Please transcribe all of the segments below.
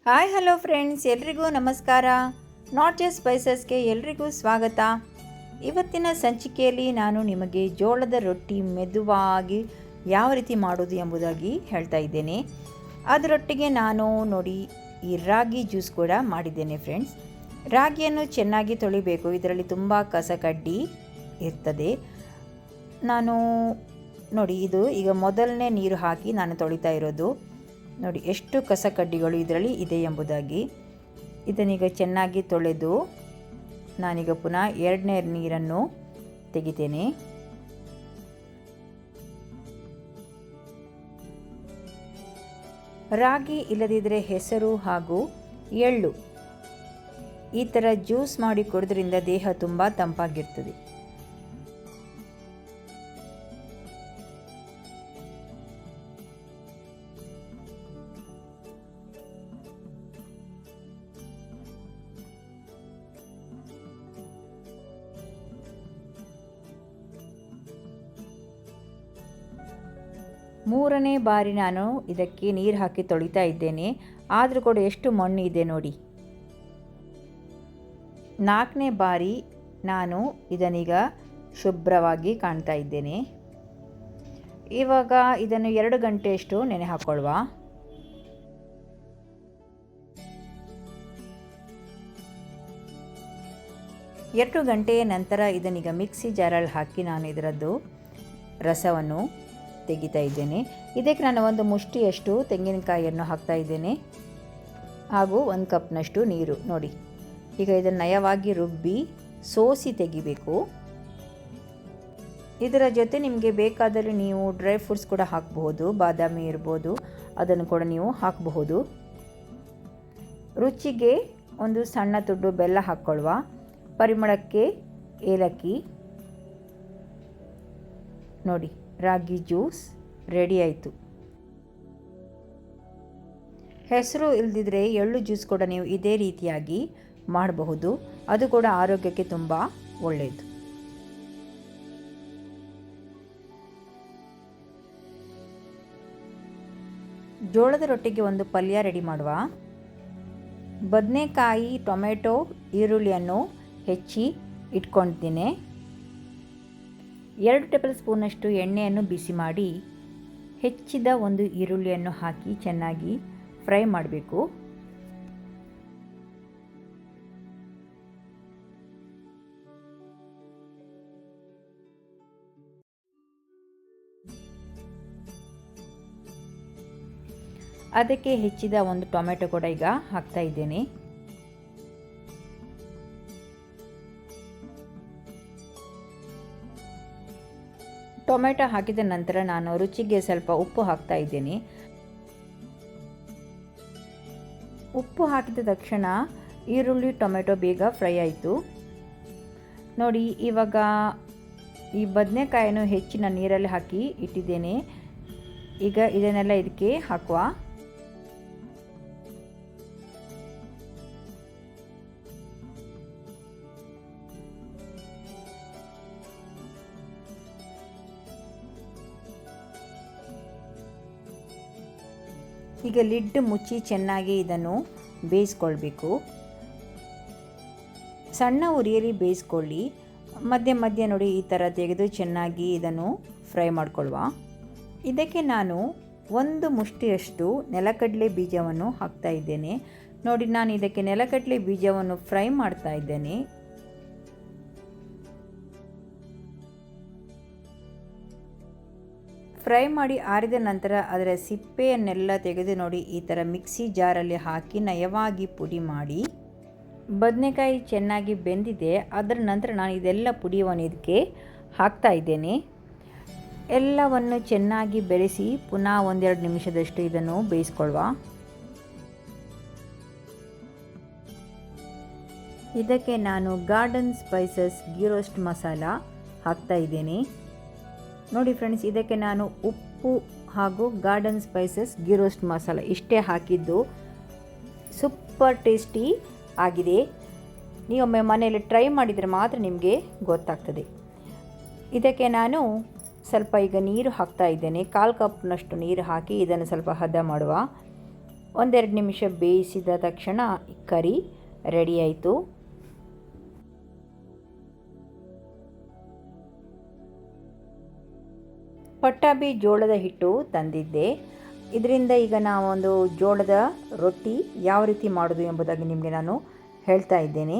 Hi hello friends, ಎಲ್ರಿಗೂ ನಮಸ್ಕಾರ. Not just ಸ್ಪೈಸಸ್ಗೆ ಎಲ್ರಿಗೂ ಸ್ವಾಗತ. ಇವತ್ತಿನ ಸಂಚಿಕೆಯಲ್ಲಿ ನಾನು ನಿಮಗೆ ಜೋಳದ ರೊಟ್ಟಿ ಮೆದುವಾಗಿ ಯಾವ ರೀತಿ ಮಾಡೋದು ಎಂಬುದಾಗಿ ಹೇಳ್ತಾ ಇದ್ದೇನೆ. ಅದರೊಟ್ಟಿಗೆ ನಾನು ನೋಡಿ ಈ ರಾಗಿ ಜ್ಯೂಸ್ ಕೂಡ ಮಾಡಿದ್ದೇನೆ ಫ್ರೆಂಡ್ಸ್. ರಾಗಿಯನ್ನು ಚೆನ್ನಾಗಿ ತೊಳಿಬೇಕು, ಇದರಲ್ಲಿ ತುಂಬ ಕಸಕಡ್ಡಿ ಇರ್ತದೆ. ನಾನು ನೋಡಿ ಇದು ಈಗ ಮೊದಲನೇ ನೀರು ಹಾಕಿ ನಾನು ತೊಳಿತಾ ಇರೋದು. ನೋಡಿ ಎಷ್ಟು ಕಸಕಡ್ಡಿಗಳು ಇದರಲ್ಲಿ ಇದೆ ಎಂಬುದಾಗಿ. ಇದನ್ನೀಗ ಚೆನ್ನಾಗಿ ತೊಳೆದು ನಾನೀಗ ಪುನಃ ಎರಡನೇ ನೀರನ್ನು ತೆಗಿತೇನೆ. ರಾಗಿ ಇಲ್ಲದಿದ್ದರೆ ಹೆಸರು ಹಾಗೂ ಎಳ್ಳು ಈ ಥರ ಜ್ಯೂಸ್ ಮಾಡಿ ಕುಡಿದ್ರಿಂದ ದೇಹ ತುಂಬ ತಂಪಾಗಿರ್ತದೆ. ಮೂರನೇ ಬಾರಿ ನಾನು ಇದಕ್ಕೆ ನೀರು ಹಾಕಿ ತೊಳಿತಾ ಇದ್ದೇನೆ. ಆದರೂ ಕೂಡ ಎಷ್ಟು ಮಣ್ಣು ಇದೆ ನೋಡಿ. ನಾಲ್ಕನೇ ಬಾರಿ ನಾನು ಇದನ್ನೀಗ ಶುಭ್ರವಾಗಿ ಕಾಣ್ತಾ ಇದ್ದೇನೆ. ಇವಾಗ ಇದನ್ನು 2 ಗಂಟೆಯಷ್ಟು ನೆನೆ ಹಾಕೊಳ್ಳುವ. ಎರಡು ಗಂಟೆಯ ನಂತರ ಇದನ್ನೀಗ ಮಿಕ್ಸಿ ಜಾರಲ್ಲಿ ಹಾಕಿ ನಾನು ಇದರದ್ದು ರಸವನ್ನು ತೆಗಿತಾ ಇದ್ದೇನೆ. ಇದಕ್ಕೆ ನಾನು ಒಂದು ಮುಷ್ಟಿಯಷ್ಟು ತೆಂಗಿನಕಾಯಿಯನ್ನು ಹಾಕ್ತಾ ಇದ್ದೇನೆ ಹಾಗೂ 1 ಕಪ್ನಷ್ಟು ನೀರು. ನೋಡಿ ಈಗ ಇದನ್ನು ನಯವಾಗಿ ರುಬ್ಬಿ ಸೋಸಿ ತೆಗಿಬೇಕು. ಇದರ ಜೊತೆ ನಿಮಗೆ ಬೇಕಾದರೆ ನೀವು ಡ್ರೈ ಫ್ರೂಟ್ಸ್ ಕೂಡ ಹಾಕಬಹುದು, ಬಾದಾಮಿ ಇರ್ಬೋದು, ಅದನ್ನು ಕೂಡ ನೀವು ಹಾಕಬಹುದು. ರುಚಿಗೆ ಒಂದು ಸಣ್ಣ ತುಂಡು ಬೆಲ್ಲ ಹಾಕ್ಕೊಳ್ಳುವ. ಪರಿಮಳಕ್ಕೆ ಏಲಕ್ಕಿ. ನೋಡಿ ರಾಗಿ ಜ್ಯೂಸ್ ರೆಡಿ ಆಯಿತು. ಹೆಸರು ಇಲ್ಲದಿದ್ದರೆ ಎಳ್ಳು ಜ್ಯೂಸ್ ಕೂಡ ನೀವು ಇದೇ ರೀತಿಯಾಗಿ ಮಾಡಬಹುದು. ಅದು ಕೂಡ ಆರೋಗ್ಯಕ್ಕೆ ತುಂಬ ಒಳ್ಳೆಯದು. ಜೋಳದ ರೊಟ್ಟಿಗೆ ಒಂದು ಪಲ್ಯ ರೆಡಿ ಮಾಡುವ. ಬದನೆಕಾಯಿ, ಟೊಮೆಟೊ, ಈರುಳ್ಳಿಯನ್ನು ಹೆಚ್ಚಿ ಇಟ್ಕೊಂಡಿದ್ದೇನೆ. 2 ಟೇಬಲ್ ಸ್ಪೂನಷ್ಟು ಎಣ್ಣೆಯನ್ನು ಬಿಸಿ ಮಾಡಿ ಹೆಚ್ಚಿದ ಒಂದು ಈರುಳ್ಳಿಯನ್ನು ಹಾಕಿ ಚೆನ್ನಾಗಿ ಫ್ರೈ ಮಾಡಬೇಕು. ಅದಕ್ಕೆ ಹೆಚ್ಚಿದ ಒಂದು ಟೊಮೆಟೊ ಕೂಡ ಈಗ ಹಾಕ್ತಾ ಇದ್ದೇನೆ. ಟೊಮೆಟೊ ಹಾಕಿದ ನಂತರ ನಾನು ರುಚಿಗೆ ಸ್ವಲ್ಪ ಉಪ್ಪು ಹಾಕ್ತಾ ಇದ್ದೇನೆ. ಉಪ್ಪು ಹಾಕಿದ ತಕ್ಷಣ ಈರುಳ್ಳಿ ಟೊಮೆಟೊ ಬೇಗ ಫ್ರೈ ಆಯಿತು. ನೋಡಿ ಇವಾಗ ಈ ಬದನೆಕಾಯನ್ನು ಹೆಚ್ಚಿನ ನೀರಲ್ಲಿ ಹಾಕಿ ಇಟ್ಟಿದ್ದೇನೆ. ಈಗ ಇದನ್ನೆಲ್ಲ ಇದಕ್ಕೆ ಹಾಕುವ. ಈಗ ಲಿಡ್ ಮುಚ್ಚಿ ಚೆನ್ನಾಗಿ ಇದನ್ನು ಬೇಯಿಸ್ಕೊಳ್ಬೇಕು. ಸಣ್ಣ ಉರಿಯಲ್ಲಿ ಬೇಯಿಸ್ಕೊಳ್ಳಿ. ಮಧ್ಯೆ ಮಧ್ಯೆ ನೋಡಿ ಈ ಥರ ತೆಗೆದು ಚೆನ್ನಾಗಿ ಇದನ್ನು ಫ್ರೈ ಮಾಡ್ಕೊಳ್ಳುವ. ಇದಕ್ಕೆ ನಾನು 1 ಮುಷ್ಟಿಯಷ್ಟು ನೆಲಕಡಲೆ ಬೀಜವನ್ನು ಹಾಕ್ತಾ ಇದ್ದೇನೆ. ನೋಡಿ ನಾನು ಇದಕ್ಕೆ ನೆಲಕಡಲೆ ಬೀಜವನ್ನು ಫ್ರೈ ಮಾಡ್ತಾ ಇದ್ದೇನೆ. ಫ್ರೈ ಮಾಡಿ ಆರಿದ ನಂತರ ಅದರ ಸಿಪ್ಪೆಯನ್ನೆಲ್ಲ ತೆಗೆದು ನೋಡಿ ಈ ಥರ ಮಿಕ್ಸಿ ಜಾರಲ್ಲಿ ಹಾಕಿ ನಯವಾಗಿ ಪುಡಿ ಮಾಡಿ. ಬದನೆಕಾಯಿ ಚೆನ್ನಾಗಿ ಬೆಂದಿದೆ. ಅದರ ನಂತರ ನಾನು ಇದೆಲ್ಲ ಪುಡಿಯನ್ನು ಇದಕ್ಕೆ ಹಾಕ್ತಾ ಇದ್ದೇನೆ. ಎಲ್ಲವನ್ನು ಚೆನ್ನಾಗಿ ಬೆರೆಸಿ ಪುನಃ 1-2 ನಿಮಿಷದಷ್ಟು ಇದನ್ನು ಬೇಯಿಸ್ಕೊಳ್ಳುವ. ಇದಕ್ಕೆ ನಾನು garden spices ghee roast masala ಹಾಕ್ತಾ ಇದ್ದೇನೆ. ನೋಡಿ ಫ್ರೆಂಡ್ಸ್, ಇದಕ್ಕೆ ನಾನು ಉಪ್ಪು ಹಾಗೂ garden spices ghee roast masala ಇಷ್ಟೇ ಹಾಕಿದ್ದು. ಸೂಪರ್ ಟೇಸ್ಟಿ ಆಗಿದೆ. ನೀವೊಮ್ಮೆ ಮನೆಯಲ್ಲಿ ಟ್ರೈ ಮಾಡಿದರೆ ಮಾತ್ರ ನಿಮಗೆ ಗೊತ್ತಾಗ್ತದೆ. ಇದಕ್ಕೆ ನಾನು ಸ್ವಲ್ಪ ಈಗ ನೀರು ಹಾಕ್ತಾ ಇದ್ದೇನೆ. 1/4 ಕಪ್ನಷ್ಟು ನೀರು ಹಾಕಿ ಇದನ್ನು ಸ್ವಲ್ಪ ಹದ ಮಾಡುವ. ಒಂದೆರಡು ನಿಮಿಷ ಬೇಯಿಸಿದ ತಕ್ಷಣ ಕರಿ ರೆಡಿ ಆಯಿತು. ಪಟ್ಟಾಭಿ ಜೋಳದ ಹಿಟ್ಟು ತಂದಿದ್ದೆ. ಇದರಿಂದ ಈಗ ನಾವೊಂದು ಜೋಳದ ರೊಟ್ಟಿ ಯಾವ ರೀತಿ ಮಾಡೋದು ಎಂಬುದಾಗಿ ನಿಮಗೆ ನಾನು ಹೇಳ್ತಾ ಇದ್ದೇನೆ.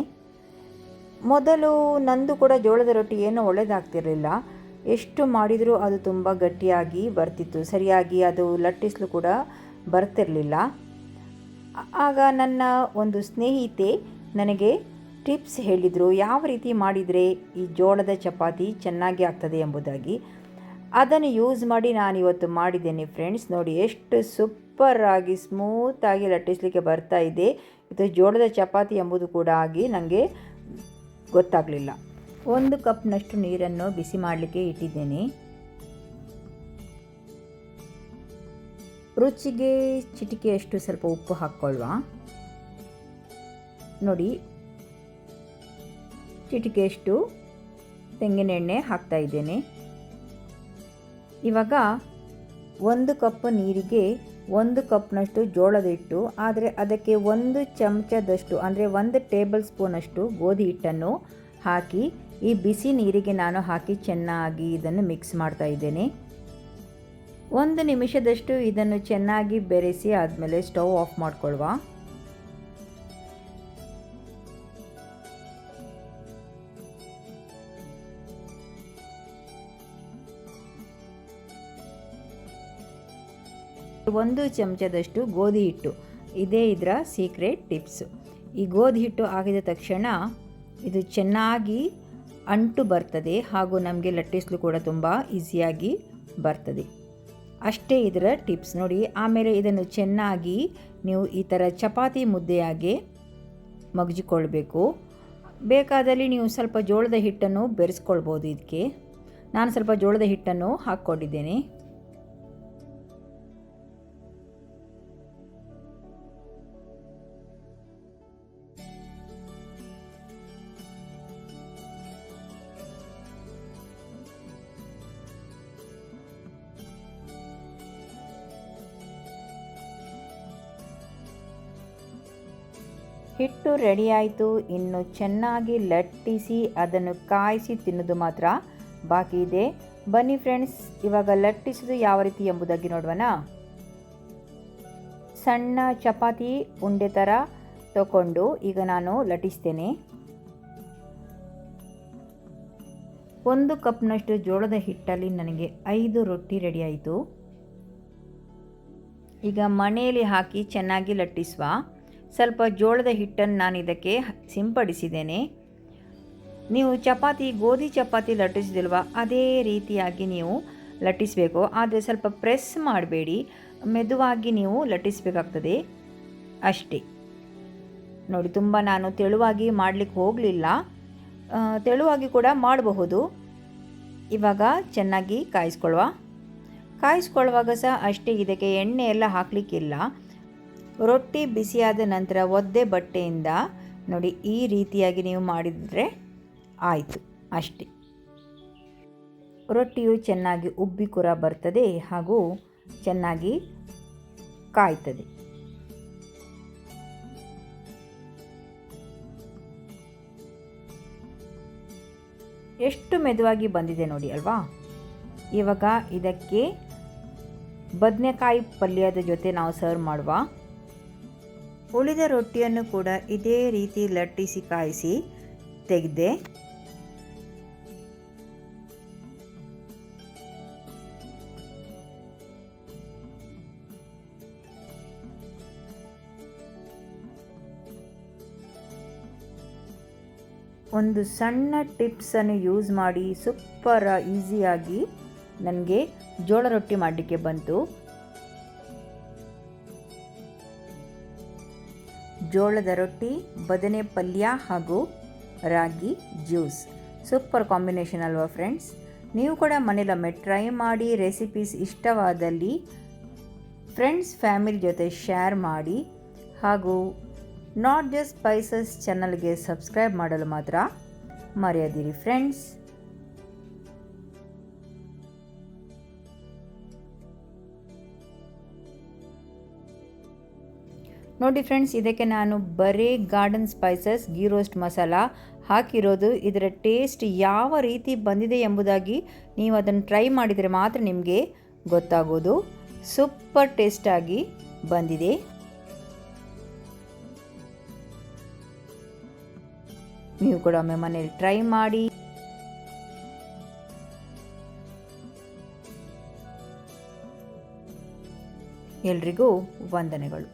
ಮೊದಲು ನಂದು ಕೂಡ ಜೋಳದ ರೊಟ್ಟಿ ಏನೂ ಒಳ್ಳೆಯದಾಗ್ತಿರಲಿಲ್ಲ. ಎಷ್ಟು ಮಾಡಿದರೂ ಅದು ತುಂಬ ಗಟ್ಟಿಯಾಗಿ ಬರ್ತಿತ್ತು, ಸರಿಯಾಗಿ ಅದು ಲಟ್ಟಿಸಲು ಕೂಡ ಬರ್ತಿರಲಿಲ್ಲ. ಆಗ ನನ್ನ ಒಂದು ಸ್ನೇಹಿತೆ ನನಗೆ ಟಿಪ್ಸ್ ಹೇಳಿದರು, ಯಾವ ರೀತಿ ಮಾಡಿದರೆ ಈ ಜೋಳದ ಚಪಾತಿ ಚೆನ್ನಾಗಿ ಆಗ್ತದೆ ಎಂಬುದಾಗಿ. ಅದನ್ನು ಯೂಸ್ ಮಾಡಿ ನಾನಿವತ್ತು ಮಾಡಿದ್ದೇನೆ ಫ್ರೆಂಡ್ಸ್. ನೋಡಿ ಎಷ್ಟು ಸೂಪರಾಗಿ ಸ್ಮೂತಾಗಿ ಲಟ್ಟಿಸಲಿಕ್ಕೆ ಬರ್ತಾ ಇದೆ. ಇದು ಜೋಳದ ಚಪಾತಿ ಎಂಬುದು ಕೂಡ ಆಗಿ ನನಗೆ ಗೊತ್ತಾಗಲಿಲ್ಲ. 1 ಕಪ್ನಷ್ಟು ನೀರನ್ನು ಬಿಸಿ ಮಾಡಲಿಕ್ಕೆ ಇಟ್ಟಿದ್ದೇನೆ. ರುಚಿಗೆ ಚಿಟಿಕೆಯಷ್ಟು ಸ್ವಲ್ಪ ಉಪ್ಪು ಹಾಕ್ಕೊಳ್ಳುವ. ನೋಡಿ, ಚಿಟಿಕೆಯಷ್ಟು ತೆಂಗಿನೆಣ್ಣೆ ಹಾಕ್ತಾ ಇದ್ದೇನೆ. ಇವಾಗ 1 ಕಪ್ ನೀರಿಗೆ 1 ಕಪ್ನಷ್ಟು ಜೋಳದ ಹಿಟ್ಟು, ಆದರೆ ಅದಕ್ಕೆ 1 ಚಮಚದಷ್ಟು ಅಂದರೆ 1 ಟೇಬಲ್ ಸ್ಪೂನಷ್ಟು ಗೋಧಿ ಹಿಟ್ಟನ್ನು ಹಾಕಿ ಈ ಬಿಸಿ ನೀರಿಗೆ ನಾನು ಹಾಕಿ ಚೆನ್ನಾಗಿ ಇದನ್ನು ಮಿಕ್ಸ್ ಮಾಡ್ತಾ ಇದ್ದೇನೆ. 1 ನಿಮಿಷದಷ್ಟು ಇದನ್ನು ಚೆನ್ನಾಗಿ ಬೆರೆಸಿ ಆದಮೇಲೆ ಸ್ಟವ್ ಆಫ್ ಮಾಡಿಕೊಳ್ಳುವ. ಒಂದು ಚಮಚದಷ್ಟು ಗೋಧಿ ಹಿಟ್ಟು, ಇದೇ ಇದರ ಸೀಕ್ರೆಟ್ ಟಿಪ್ಸು. ಈ ಗೋಧಿ ಹಿಟ್ಟು ಆಗಿದ ತಕ್ಷಣ ಇದು ಚೆನ್ನಾಗಿ ಅಂಟು ಬರ್ತದೆ ಹಾಗೂ ನಮಗೆ ಲಟ್ಟಿಸಲು ಕೂಡ ತುಂಬ ಈಸಿಯಾಗಿ ಬರ್ತದೆ. ಅಷ್ಟೇ ಇದರ ಟಿಪ್ಸ್ ನೋಡಿ. ಆಮೇಲೆ ಇದನ್ನು ಚೆನ್ನಾಗಿ ನೀವು ಈ ಥರ ಚಪಾತಿ ಮುದ್ದೆಯಾಗಿ ಮಗ್ಜಿಕೊಳ್ಬೇಕು. ಬೇಕಾದಲ್ಲಿ ನೀವು ಸ್ವಲ್ಪ ಜೋಳದ ಹಿಟ್ಟನ್ನು ಬೆರೆಸ್ಕೊಳ್ಬೋದು. ಇದಕ್ಕೆ ನಾನು ಸ್ವಲ್ಪ ಜೋಳದ ಹಿಟ್ಟನ್ನು ಹಾಕ್ಕೊಂಡಿದ್ದೇನೆ. ಹಿಟ್ಟು ರೆಡಿ ಆಯಿತು. ಇನ್ನು ಚೆನ್ನಾಗಿ ಲಟ್ಟಿಸಿ ಅದನ್ನು ಕಾಯಿಸಿ ತಿನ್ನೋದು ಮಾತ್ರ ಬಾಕಿ ಇದೆ. ಬನ್ನಿ ಫ್ರೆಂಡ್ಸ್, ಇವಾಗ ಲಟ್ಟಿಸೋದು ಯಾವ ರೀತಿ ಎಂಬುದಾಗಿ ನೋಡುವನಾ. ಸಣ್ಣ ಚಪಾತಿ ಉಂಡೆ ಥರ ತಗೊಂಡು ಈಗ ನಾನು ಲಟ್ಟಿಸ್ತೇನೆ. 1 ಕಪ್ನಷ್ಟು ಜೋಳದ ಹಿಟ್ಟಲ್ಲಿ ನನಗೆ 5 ರೊಟ್ಟಿ ರೆಡಿ ಆಯಿತು. ಈಗ ಮಣೆಯಲ್ಲಿ ಹಾಕಿ ಚೆನ್ನಾಗಿ ಲಟ್ಟಿಸುವ. ಸ್ವಲ್ಪ ಜೋಳದ ಹಿಟ್ಟನ್ನು ನಾನು ಇದಕ್ಕೆ ಸಿಂಪಡಿಸಿದ್ದೇನೆ. ನೀವು ಗೋಧಿ ಚಪಾತಿ ಲಟ್ಟಿಸಿದಿಲ್ವ, ಅದೇ ರೀತಿಯಾಗಿ ನೀವು ಲಟ್ಟಿಸಬೇಕು. ಆದರೆ ಸ್ವಲ್ಪ ಪ್ರೆಸ್ ಮಾಡಬೇಡಿ, ಮೆದುವಾಗಿ ನೀವು ಲಟ್ಟಿಸಬೇಕಾಗ್ತದೆ ಅಷ್ಟೇ. ನೋಡಿ, ತುಂಬ ನಾನು ತೆಳುವಾಗಿ ಮಾಡಲಿಕ್ಕೆ ಹೋಗಲಿಲ್ಲ, ತೆಳುವಾಗಿ ಕೂಡ ಮಾಡಬಹುದು. ಇವಾಗ ಚೆನ್ನಾಗಿ ಕಾಯಿಸ್ಕೊಳ್ಳುವಾಗ ಸಹ ಅಷ್ಟೇ, ಇದಕ್ಕೆ ಎಣ್ಣೆ ಎಲ್ಲ ಹಾಕಲಿಕ್ಕಿಲ್ಲ. ರೊಟ್ಟಿ ಬಿಸಿಯಾದ ನಂತರ ಒದ್ದೆ ಬಟ್ಟೆಯಿಂದ ನೋಡಿ ಈ ರೀತಿಯಾಗಿ ನೀವು ಮಾಡಿದರೆ ಆಯಿತು ಅಷ್ಟೇ. ರೊಟ್ಟಿಯು ಚೆನ್ನಾಗಿ ಉಬ್ಬಿ ಕೂಡ ಬರ್ತದೆ ಹಾಗೂ ಚೆನ್ನಾಗಿ ಕಾಯ್ತದೆ. ಎಷ್ಟು ಮೆದುವಾಗಿ ಬಂದಿದೆ ನೋಡಿ ಅಲ್ವಾ. ಇವಾಗ ಇದಕ್ಕೆ ಬದನೆಕಾಯಿ ಪಲ್ಯದ ಜೊತೆ ನಾವು ಸರ್ವ್ ಮಾಡುವ. ಉಳಿದ ರೊಟ್ಟಿಯನ್ನು ಕೂಡ ಇದೇ ರೀತಿ ಲಟ್ಟಿಸಿ ಕಾಯಿಸಿ ತೆಗೆದೆ. ಒಂದು ಸಣ್ಣ ಟಿಪ್ಸನ್ನು ಯೂಸ್ ಮಾಡಿ ಸೂಪರ್ ಈಸಿಯಾಗಿ ನನಗೆ ಜೋಳ ರೊಟ್ಟಿ ಮಾಡಲಿಕ್ಕೆ ಬಂತು. ಜೋಳದ ರೊಟ್ಟಿ, ಬದನೆ ಪಲ್ಯ ಹಾಗೂ ರಾಗಿ ಜ್ಯೂಸ್, ಸೂಪರ್ ಕಾಂಬಿನೇಷನ್ ಅಲ್ವಾ ಫ್ರೆಂಡ್ಸ್. ನೀವು ಕೂಡ ಮನೇಲೊಮ್ಮೆ ಟ್ರೈ ಮಾಡಿ. ರೆಸಿಪೀಸ್ ಇಷ್ಟವಾದಲ್ಲಿ ಫ್ರೆಂಡ್ಸ್ ಫ್ಯಾಮಿಲಿ ಜೊತೆ ಶೇರ್ ಮಾಡಿ ಹಾಗೂ ನಾಟ್ ಜಸ್ಟ್ ಸ್ಪೈಸಸ್ ಚಾನಲ್ಗೆ ಸಬ್ಸ್ಕ್ರೈಬ್ ಮಾಡಲು ಮಾತ್ರ ಮರೆಯದಿರಿ ಫ್ರೆಂಡ್ಸ್. ನೋಡಿ ಫ್ರೆಂಡ್ಸ್, ಇದಕ್ಕೆ ನಾನು ಬರೀ garden spices ghee roast masala ಹಾಕಿರೋದು. ಇದರ ಟೇಸ್ಟ್ ಯಾವ ರೀತಿ ಬಂದಿದೆ ಎಂಬುದಾಗಿ ನೀವು ಅದನ್ನು ಟ್ರೈ ಮಾಡಿದರೆ ಮಾತ್ರ ನಿಮಗೆ ಗೊತ್ತಾಗೋದು. ಸೂಪರ್ ಟೇಸ್ಟಾಗಿ ಬಂದಿದೆ. ನೀವು ಕೂಡ ಒಮ್ಮೆ ಮನೇಲಿ ಟ್ರೈ ಮಾಡಿ. ಎಲ್ರಿಗೂ ವಂದನೆಗಳು.